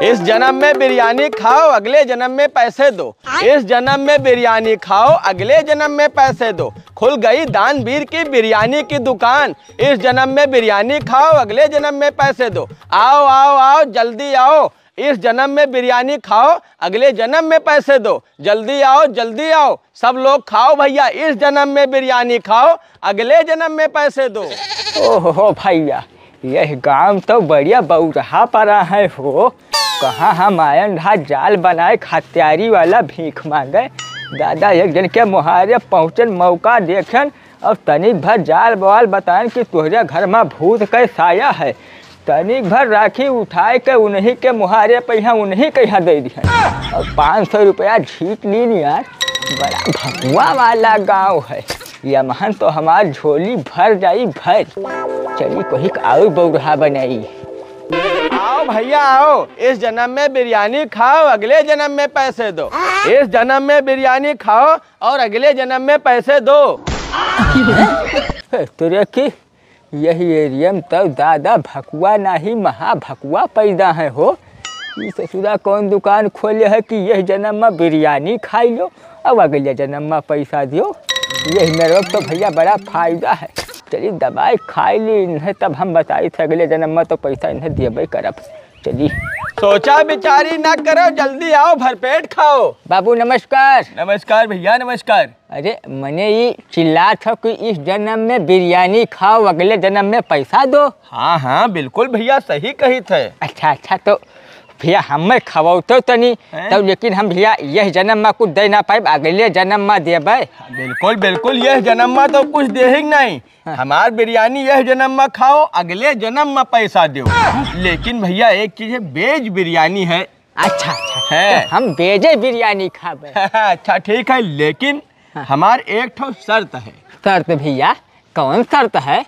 इस जन्म में बिरयानी खाओ, अगले जन्म में पैसे दो। इस जन्म में बिरयानी खाओ, अगले जन्म में पैसे दो। खुल गई दानवीर की बिरयानी की दुकान। इस जन्म में बिरयानी खाओ, अगले जन्म में पैसे दो। आओ आओ आओ जल्दी आओ, इस जन्म में बिरयानी खाओ, अगले जन्म में पैसे दो। जल्दी आओ सब लोग खाओ भैया, इस जन्म में बिरयानी खाओ, अगले जन्म में पैसे दो। ओहो भैया, यह गांव तो बढ़िया बौरहा पड़ा है हो। कहाँ हम आयन रहा जाल बनाए खत्यारी वाला भीख मांगे। दादा एक दिन के मुहारे पहुँचन मौका देखन और तनिक भर जाल बवाल बताएं कि तुहरे घर में भूत के साया है। तनिक भर राखी उठाए के उन्हीं के मुहारे पे यहाँ उन्हीं के यहाँ दे दिया और 500 रुपया झीट ली यार। बड़ा भगुआ वाला गांव है। यमहन तो हमार झोली भर जाई भर। चलिए कोई और बौरहा बनाई। आओ भैया आओ, इस जन्म में बिरयानी खाओ, अगले जन्म में पैसे दो। इस जन्म में बिरयानी खाओ और अगले जन्म में पैसे दो। तुरे की यही एरिया में तो दादा भकुआ नहीं महा भकुआ पैदा है हो। ये ससुरा कौन दुकान खोले है कि यह जन्म में बिरयानी खाई लो अब अगले जन्म में पैसा दियो। यही मेरे तो भैया बड़ा फायदा है। चलिए दवाई खाई ली इन्हें, तब हम बताई थे अगले जन्म में तो पैसा इन्हें दिए करब। चलिए सोचा बिचारी ना करो, जल्दी आओ भरपेट खाओ। बाबू नमस्कार। नमस्कार भैया नमस्कार। अरे मैंने ये चिल्ला था कि इस जन्म में बिरयानी खाओ, अगले जन्म में पैसा दो। हाँ हाँ बिल्कुल भैया सही कही थे। अच्छा तो भैया हमें खवौतो तो नहीं तब, लेकिन हम भैया यह जन्म में कुछ दे ना पाए, अगले जन्म में देबै। बिल्कुल यह जन्म में तो कुछ दे ही नहीं। हमार बिरयानी यह जन्म में खाओ, अगले जन्म में पैसा दो। लेकिन भैया एक चीज है, वेज बिरयानी है। अच्छा है तो हम वेजे बिरयानी खाबे। अच्छा ठीक है, लेकिन हमार एक ठो शर्त है। शर्त भैया कौन शर्त है?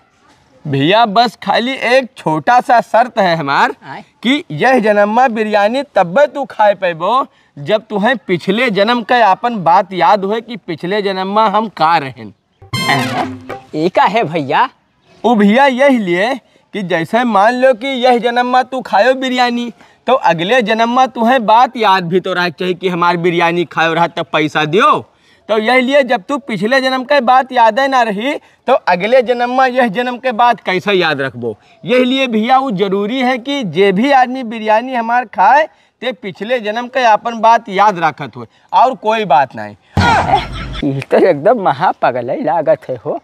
भैया बस खाली एक छोटा सा शर्त है हमार कि यह जन्म में बिरयानी तब तू खाए पेबो जब तुम्हें पिछले जन्म का अपन बात याद हो कि पिछले जन्म में हम का रहें। एका है भैया? वो भैया यही लिए कि जैसे मान लो कि यह जन्म में तू खायो बिरयानी तो अगले जन्म में तुम्हें बात याद भी तो रहा चाहिए कि हमारी बिरयानी खायो रहा तब पैसा दियो। तो यही लिए जब तू पिछले जन्म के बात याद ना रही तो अगले जन्म में यह जन्म के बात कैसे याद रखबो। यही लिए भैया वो जरूरी है कि जे भी आदमी बिरयानी हमार खाए ते पिछले जन्म के अपन बात याद रखत हो और कोई बात नहीं। ये तो एकदम महापागल ही लागत है हो।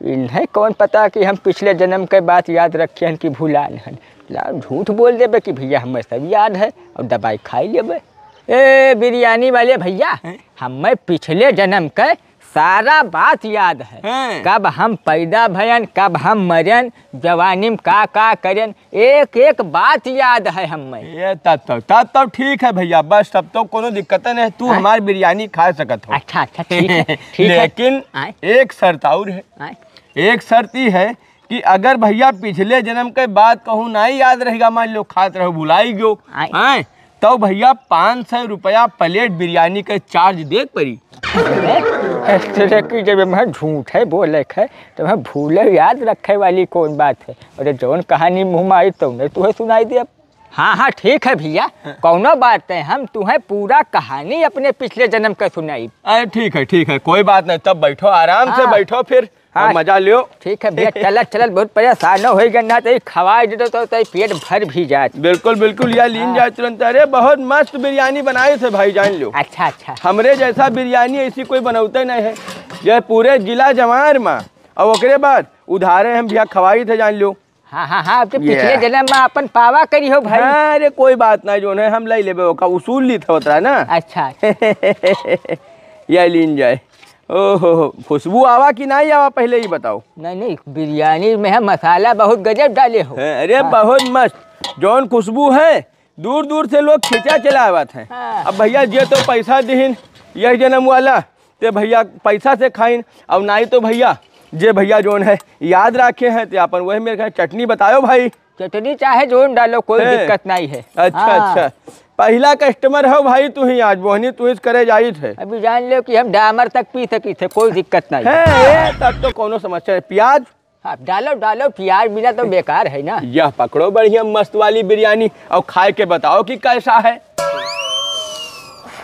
इन्हें कौन पता कि हम पिछले जन्म के बात याद रखे हैं कि भूलान हैं। झूठ बोल देवे कि भैया हमें सब याद है और दवाई खाई लेवे। ए बिरयानी वाले भैया हमें पिछले जन्म के सारा बात याद है। कब हम पैदा भयन, कब हम मरन, जवानी में का करन, एक एक बात याद है हमें। ये तब ठीक है भैया, बस तब तो कोनो दिक्कत नहीं, तू हमारी बिरयानी खा सकत हो। अच्छा ठीक है लेकिन एक शर्त और है। एक शर्त ही है कि अगर भैया पिछले जन्म के बात कहूँ नहीं याद रहेगा, मान लो खात रहो भुलाई गयो तो भैया 500 रुपया प्लेट बिरयानी का चार्ज दे पड़ी। जब मैं झूठ है बोले है तो मैं भूले याद रखे वाली कौन बात है। अरे जौन कहानी मुँह में आई तो उन्हें तुम्हें सुनाई दे। हाँ ठीक है भैया, कौनो बात नहीं, हम तुम्हें पूरा कहानी अपने पिछले जन्म का सुनाई। अरे ठीक है कोई बात नहीं, तब बैठो आराम से बैठो फिर मजा लियो। ठीक है भैया चल बहुत परेशान हो गया तो खवाए दे तो पेट भर भी जाए। बिल्कुल यार लीन जाए तुरंत। अरे बहुत मस्त बिरयानी बनाए थे भाई, जान लो। अच्छा हमरे जैसा बिरयानी ऐसी कोई बनाते नहीं है यह पूरे जिला जवार में। और ओकरे बाद उधारे हम भैया खवाई थे, जान लो। हाँ आपके पिछले जन्म में अपन पावा करी हो भाई। अरे कोई बात नहीं, जो है हम ले लेबे ओका उसूल ली था उतरा ना। अच्छा यह लीन जाए। ओहो खुशबू आवा कि नहीं आवा पहले ही बताओ। नहीं बिरयानी में है मसाला बहुत गजब डाले हो। अरे बहुत मस्त जौन खुशबू है दूर दूर से लोग खींचा चला आवत है। अब भैया जे तो पैसा दीन यह जन्म वाला ते भैया पैसा से खाइन, और नहीं तो भैया जे भैया जोन है याद रखे हैं तो अपन वही मेरे चटनी बताओ भाई। चटनी चाहे जोन डालो कोई दिक्कत नहीं है। अच्छा पहला कस्टमर हो भाई तू ही, आज बोहनी तू ही करे जाई थे। अभी जान लो कि हम डामर तक पी सकी थे, कोई दिक्कत नहीं है। तब तो कोनो समस्या है। प्याज आप डालो डालो, प्याज बिना तो बेकार है ना। यह पकड़ो बढ़िया मस्त वाली बिरयानी और खाए के बताओ कि कैसा है।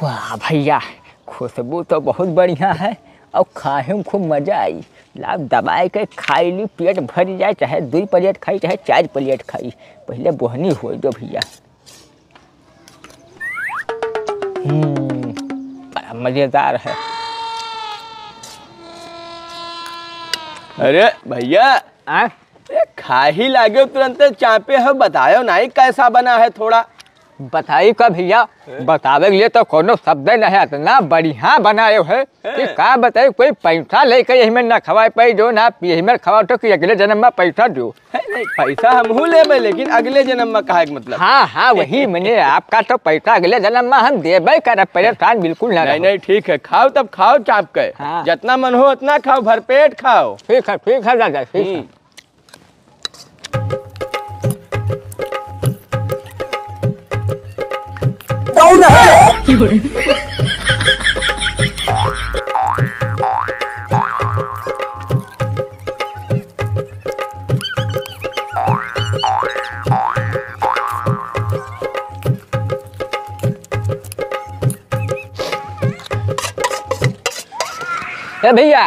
वाह भैया, खुशबू तो बहुत बढ़िया है और खाए में खूब मजा आई। लाभ दबाए के खाई ली, पेट भर जाए, चाहे 2 प्लेट खाई चाहे 4 प्लेट खाई, पहले बोहनी हो दो भैया। बड़ा मजेदार है। अरे भैया खा ही लागे तुरंत चापे हो, बतायो नहीं कैसा बना है थोड़ा। बताई का भैया, बतावे के लिए तो कोनो शब्द नहीं है, इतना बढ़िया बनाए है कि का बताए। कोई पैसा लेके यही में ना खवाए पाई जो ना यही में खवा तो कि अगले जन्म में पैसा दो। नहीं पैसा हम ले लेकिन अगले जन्म में कहा मतलब। हाँ वही मैंने आपका तो पैसा अगले जन्म में हम देबे कर, परेशान बिल्कुल ना। नहीं ठीक है, खाओ तब खाओ चाप के। हाँ। जितना मन हो उतना खाओ, भरपेट खाओ। ठीक है दादा, ठीक है। भैया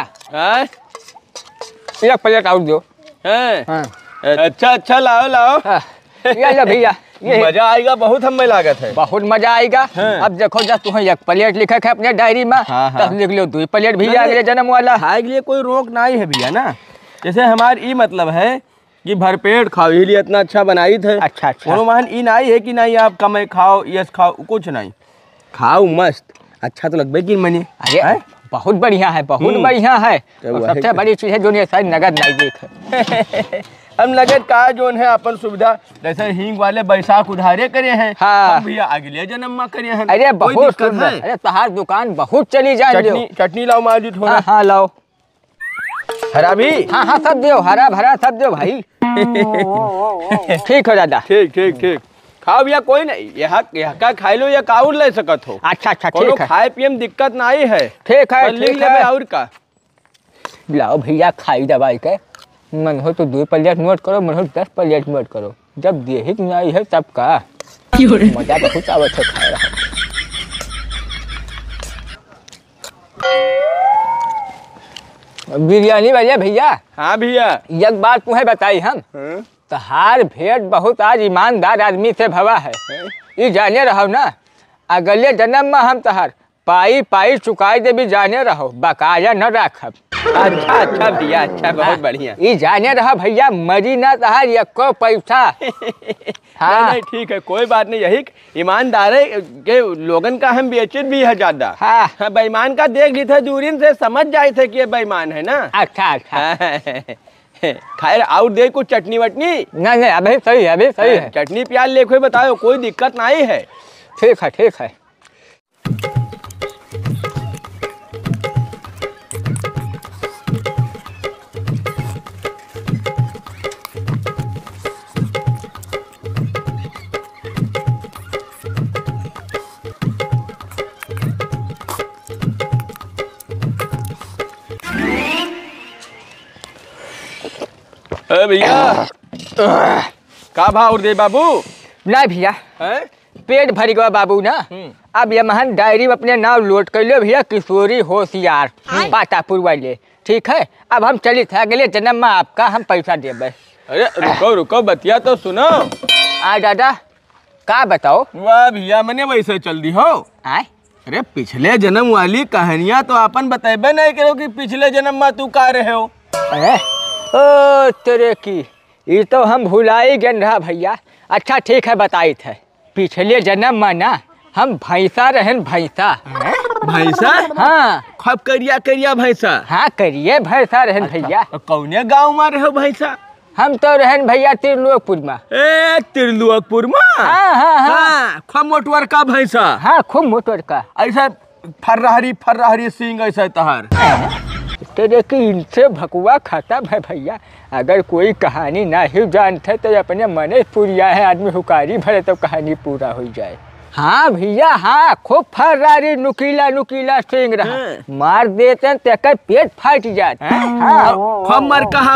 एक प्लेट और दो। हाँ। अच्छा लाओ। ये भैया, मजा आएगा बहुत, हमें लागत है बहुत मजा आएगा। अब देखो जब तुम्हें 1 प्लेट लिखा है अपने डायरी में, तब लिख लो 2 प्लेट भैया अगले जन्म वाला। खाए के लिए कोई रोक नहीं है भैया ना। जैसे हमारी ई मतलब है कि भरपेट खाओ, इसलिए इतना अच्छा बनाई थे। अच्छा मान ई नहीं है कि नहीं आप कम खाओ, यस खाओ, कुछ नहीं, खाओ मस्त। अच्छा तो लगभग कि मनी। अरे बहुत बढ़िया है, बहुत बढ़िया है। सबसे बड़ी चीज है जो नहीं सर नगद नहीं देखे। हम नगद का जोन है अपन सुविधा, जैसे हींग वाले बैसाख उधारे करे हैं। हाँ भैया अगले जन्म में करे हैं। अरे बहुत सुंदर। अरे तहार दुकान बहुत चली जाए। चटनी लाओ माजी थोड़ा। हाँ लाओ। हरा भी? हाँ सब दो, हरा भरा सब दो भाई। ठीक हो दादा। ठीक खाओ भैया, कोई नहीं यहाँ का खाई लो या काउर ले सकत हो। अच्छा ठीक है, खाए पिए में दिक्कत नहीं है। ठीक है ठीक है। और का लाओ भैया, खाई दवाई के मन हो तो 2 प्लेट नोट करो, मन हो 10 प्लेट नोट करो। जब देही नहीं है तब का मजा बहुत आवत है खाए रहा। बिरयानी वाले भैया। हाँ भैया, एक बात तुम्हें बताई हम। तहार भेंट बहुत आज ईमानदार आदमी से भवा है। ये जाने रहो ना, अगले जन्म में हम तहार पाई चुकाई दे भी जाने रहो, बकाया न रखब। अच्छा भैया, अच्छा बहुत बढ़िया। ये जाने रहा भैया, मरी ना तहार एको पैसा। हाँ नहीं ठीक है, कोई बात नहीं। यही ईमानदार के लोगन का हम बेचत भी है ज्यादा। हाँ बेईमान का देख ली थे दूरिन से समझ जाए थे कि ये बेईमान है ना। अच्छा खैर और दे कुछ चटनी वटनी? नहीं अभी सही है। चटनी प्याज लेखो बताओ, कोई दिक्कत नहीं है। ठीक है। भैया का भाव दे बाबू? नहीं भैया, पेट भर गया बाबू ना। अब ये महान डायरी में अपने नाम लोड कर लो भैया, किशोरी होशियार पातापुर वाले। ठीक है, अब हम चली थे अगले जन्म में आपका हम पैसा देबे। अरे रुको बतिया तो सुनो। दादा का बताओ? वाह भैया, मैंने वैसे चल दी हो। अरे पिछले जन्म वाली कहानियां तो अपन बतेबे नहीं करो कि पिछले जन्म में तू का रहे हो। अरे ओ तेरे की, ये तो हम भुलाई गए रहा भैया। अच्छा ठीक है, बताई थे पिछले जन्म में ना हम भैंसा रहन। भैंसा? हाँ खूब करिया भैंसा। हाँ करिए भैंसा रहन भैया। कौने गाँव में रहो भैंसा? हम तो रहन भैया त्रिलोकपुर में। त्रिलोकपुर में? हाँ खूब मोटवर का भैंसा? हाँ खूब मोटवर का। ऐसा फर्राहरी सिंह ऐसा तहार? तेरे की इनसे भकुआ खत्म है भैया। अगर कोई कहानी ना ही जानते तो अपने मने पूरिया है, आदमी हुकारी भरे तो कहानी पूरा हो जाए। हाँ भैया हाँ, खूब फर्रारी नुकीला नुकीला सींग रहा। मार देते हैं तेकर पेट फाट जाता। हाँ खूब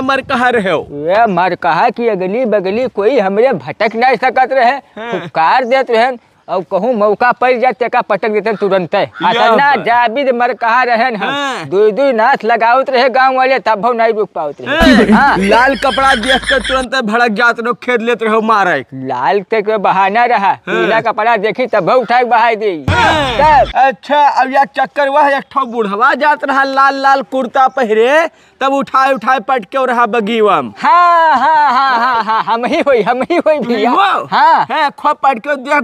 मर कहा रहे हो। ये मर कहा कि अगली बगली कोई हमरे भटक नहीं सकत रहे, फुफकार देते रहे और कहूँ मौका पड़ जाते का पटक देते तुरंत। ना जाबिद मर कहा रहे हम दू नाथ लगावत रहे गांव वाले, तब नहीं रुक पावत रहे। हाँ। लाल कपड़ा देख कर तुरंत भड़क जाते रहो, खेद लेते रहो मारे। लाल तक बहाना रहा, पीला कपड़ा देखी तब उठा बहा दी। अच्छा अब यह चक्कर वह एक ठो बुढ़वा जात रहा लाल लाल कुर्ता पहरे, तब उठाए उठाए पटके और रहा बगीवम। हाँ हाँ हाँ हाँ हाँ, हम ही हुई भैया। हाँ है खूब पटके देख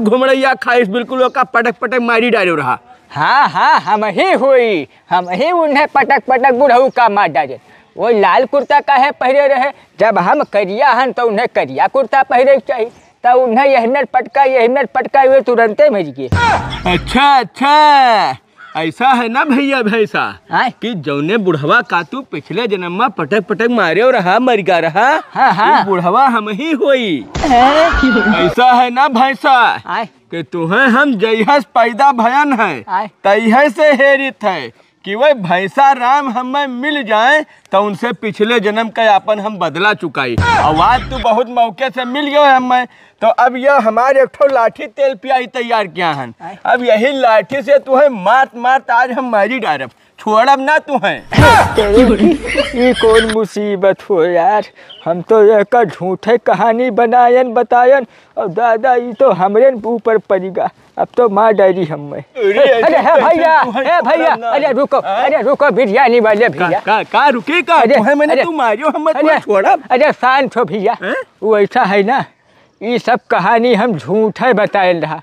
घुमड़ैया खाइस बिल्कुल ओका पटक पटक मारी डालो रहा। हाँ हाँ हम ही उन्हें पटक पटक बुढ़ऊ का मार डाले। वो लाल कुर्ता काहे पहरे रहे, जब हम करिया हन तो उन्हें करिया कुर्ता पहरे चाहिए, तब उन्हें यही मिनट पटका हुए तुरंते मर गए। अच्छा ऐसा है ना भैया भैसा कि जौने बुढ़वा का तू पिछले जन्म में पटक पटक मारे रहा मर गया रहा। हाँ। बुढ़वा हम ही होई। ऐसा है ना भैसा कि तुम्हें हम जइहस पैदा भयन है तइहे से हेरित है कि वह भैंसा राम हमें मिल जाए तो उनसे पिछले जन्म का अपन हम बदला चुकाई। और आज तू बहुत मौके से मिल गए हमें, तो अब यह हमारे एक ठो लाठी तेल पियाई तैयार किया हन। अब यही लाठी से तुम्हें मात आज हम मारी डारब, छोड़ब ना तुम्हें। ये कौन मुसीबत हो यार, हम तो एक झूठे कहानी बतायन और दादा ये तो हमरे ऊपर पड़ेगा। अब तो माँ डायरी हमें। अरे भैया अरे रुको बिरयानी वाले भैया। का रुके का मैंने तू मारियो हम छोड़ा। अरे शांत हो भैया, वो ऐसा है ना ये सब कहानी हम झूठे बतायल रहा।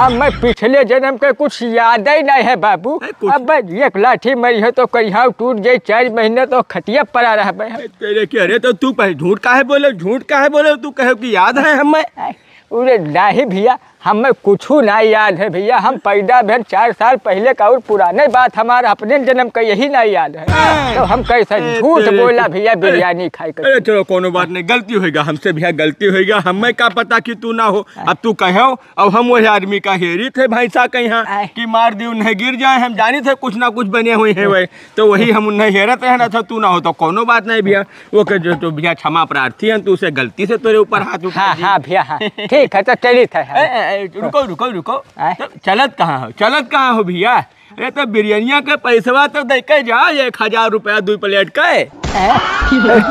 अब मैं पिछले जन्म के कुछ याद ही नहीं है बाबू। अब एक लाठी मरी है तो कहीं टूट जाए, 4 महीने तो खटिया पड़ा रहा। तेरे की अरे तो तू झूठ काहे बोले तू कहे कि याद है हमें। अरे नहीं भैया हमें कुछ नहीं याद है भैया, हम पैदा भेल 4 साल पहले का और पुराने बात हमारा अपने जन्म का यही नहीं याद है। तो हम कैसे झूठ बोला भैया बिरयानी खाई कर। अरे चलो कोनो बात नहीं, गलती होगा हमसे भैया, गलती होगा। हमें क्या पता कि तू ना हो। अब तू कहो अब हम वही आदमी का हेरी थे भैंसा कहीं कि मार दी उन्हें गिर जाए, हम जानी थे कुछ ना कुछ बने हुए हैं वही, तो वही हम उन्हें हेरत है ना था। तू ना हो तो कोनो बात नहीं भैया, वो जो तो भैया क्षमा प्रार्थी है, तू उसे गलती से तेरे ऊपर हाथ उठा। हाँ भैया ठीक है तो चली था। रुको तो चलत कहाँ हो भैया। अरे तो बिरयानिया के पैसवा तो दे के जा 1000 रुपया 2 प्लेट के।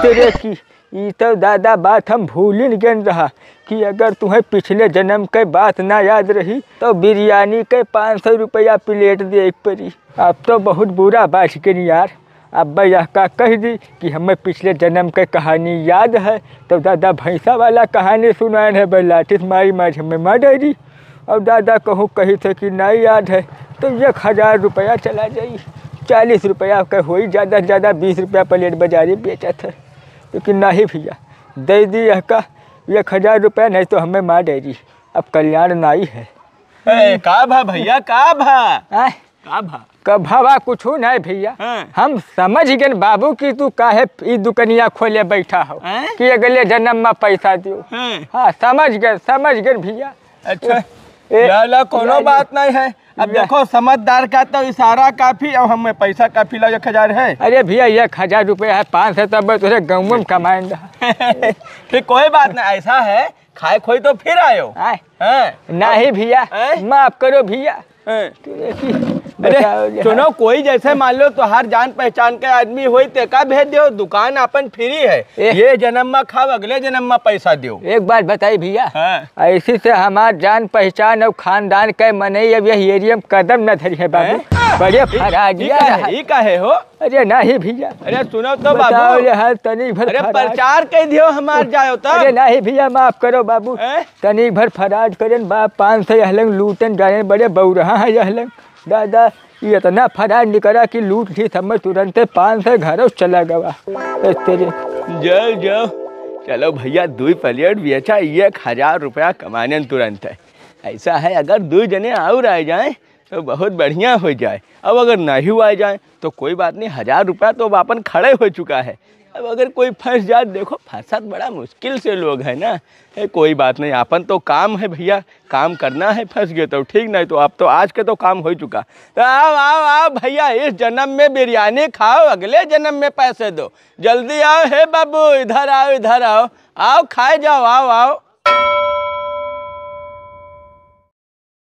तेरे की ये तो दादा बात हम भूल ही गए रहा कि अगर तुम्हें पिछले जन्म के बात ना याद रही तो बिरयानी के 500 रुपया प्लेट दे पड़ी। अब तो बहुत बुरा बात के यार। अब यह का कह दी कि हमें पिछले जन्म के कहानी याद है, तो दादा भैंसा वाला कहानी सुनाए है लाठी मारी हमें मार डायरी। और दादा कहूँ कही थे कि नहीं याद है तो 1000 रुपया चला जाई, 40 रुपया का हो, ज़्यादा से ज़्यादा 20 रुपया प्लेट बाजारी बेचा था। लेकिन नहीं भैया दे दी यह का 1000 रुपया, नहीं तो हमें मार डायरी। अब कल्याण नहीं है। का भा भैया का भावा कुछ नहीं भैया। हम समझ गए बाबू कि तू काहे ई दुकनिया खोले बैठा हो कि अगले जन्म में पैसा दियो। हाँ समझ गए भैया। अच्छा लाला कोनो बात नहीं है। अब देखो समझदार का तो इशारा काफी और हमें पैसा काफी ला 1000 है। अरे भैया 1000 रुपया है, 500 तब तुझे गाँव में कमाएंगे। फिर कोई बात नहीं, ऐसा है खाए खोई तो फिर आयो। नहीं भैया माफ करो भैया। अरे सुनो कोई जैसे मान लो तो हर जान पहचान के आदमी होई ते का भेज दियो, दुकान अपन फ्री है। ये जन्म में खाओ अगले जन्म में पैसा दियो। एक बात बताई भैया, ऐसी से हमार जान पहचान और खानदान के मनई अब यह एरिया में कदम न धरी है बाबू। बड़े फराजिया काहे हो। अरे नहीं भैया। अरे सुनो तो बाबू तनी भर प्रचार कह दियो हमार जाओ तो। अरे नहीं भैया माफ करो बाबू, तनी भर फराज करें बाप 500 यहलंग लूटन जाने बड़े बहुरहा है यहलंग। दादा ये इतना फराज निकला कि लूट थी समय तुरंत 500 घरों चला गवा। तेरे जाओ चलो भैया 2 प्लेट बेचा 1000 रुपया कमाने तुरंत है। ऐसा है अगर 2 जने और आ जाए तो बहुत बढ़िया हो जाए। अब अगर नहीं हुआ जाए तो कोई बात नहीं, 1000 रुपया तो अपन खड़े हो चुका है। अब अगर कोई फंस जाए, देखो फंसा बड़ा मुश्किल से लोग है ना। कोई बात नहीं, अपन तो काम है भैया, काम करना है। फंस गए तो ठीक, नहीं तो अब तो आज के तो काम हो चुका। तो आओ आओ आओ भैया, इस जन्म में बिरयानी खाओ, अगले जन्म में पैसे दो। जल्दी आओ हे बाबू, इधर आओ इधर आओ, आओ खाए जाओ, आओ आओ।